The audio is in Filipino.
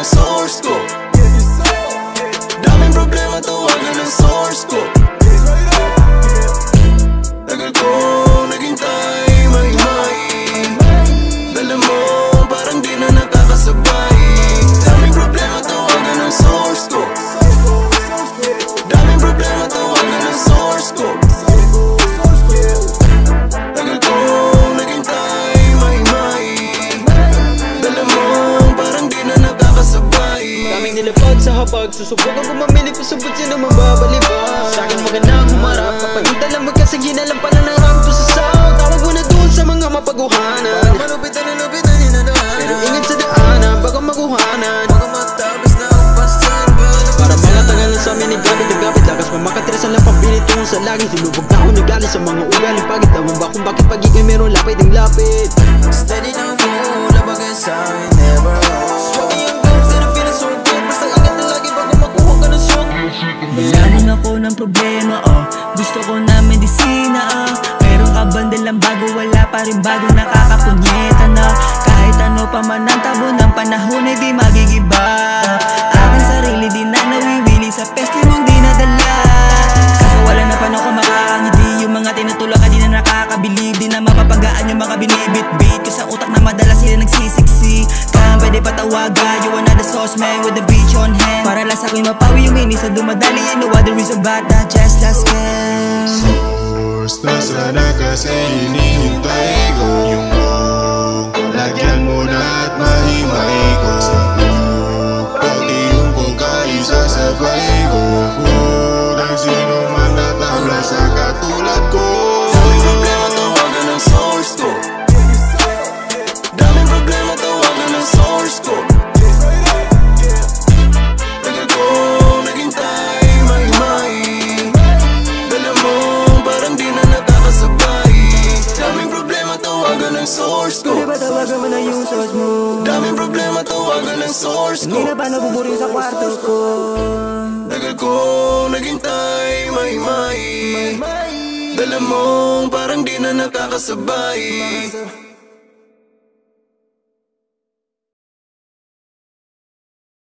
source ko. Daming problema, tawagan ng source ko. Tagal ko naghintay, may dala mo parang di na nakakasabay. Daming problema, tawagan ng source ko. Daming problema, tawagan ng source ko. Tagal ko naghintay, may dala mo parang di na nakakasabay. Daming nilapag sa habag, susubukan ko mamili kung sabot sino mababalibag. Sa'kin magandang humarap, kapalitan lang magkasagi na lang pala ng rank to sa sound. Tawag mo na doon sa mga mapaguhanan, para malupitan na lupitan yun na daan. Pero ingat sa daanan, baka maguhanan, baka matapos na ang pasan. Para mga tangal na sa amin ay gabit na gabit. Lakas mamakatirasan lang pambilit tungo sa langit. Sinubog na ako nagalit sa mga ugaling pagit. Tawag ba kung bakit pag-ikay meron lapit ang lapit. Steady lang mo, labagay sa'kin, never Malamang ako ng problema, gusto ko na medisina, meron ka bandalang bago, wala pa rin bago nakakapunyeta na. Kahit ano pa man ang tabo ng panahon ay di magigiba. Aking sarili di na nawiwili sa peste mong di nadala. Kaso wala na paano ko makakangiti. Yung mga tinutulak ka di na nakakabilib. Di na mapapagaan yung mga binibit-bit ko sa utak na madalas sila nagsisiksi. Kaya pwede patawagan you another sauce man with the beach on hand. Para lang sa'kin mapawi yung inis na dumadali. You know what there is about that just last game. Source na sana kasi hinihintay ko yung lagyan mo na at mahimay ko sa pati yung kung kayo sasabay ko. Nang sino man natabla sa katulad ko. Daming problema, tawagan ng source ko. Daming problema, tawagan ng source ko. Tagal ko naghintay, may dala mo parang di na nakakasabay. Daming problema, tawagan ng source ko. Pwede ba tawagan mo na yung source mo? Daming problema, tawagan ng source ko. Hindi na ba nabuburing sa kwarto ko? Tagal ko naghintay, may dala mo parang di na nakakasabay.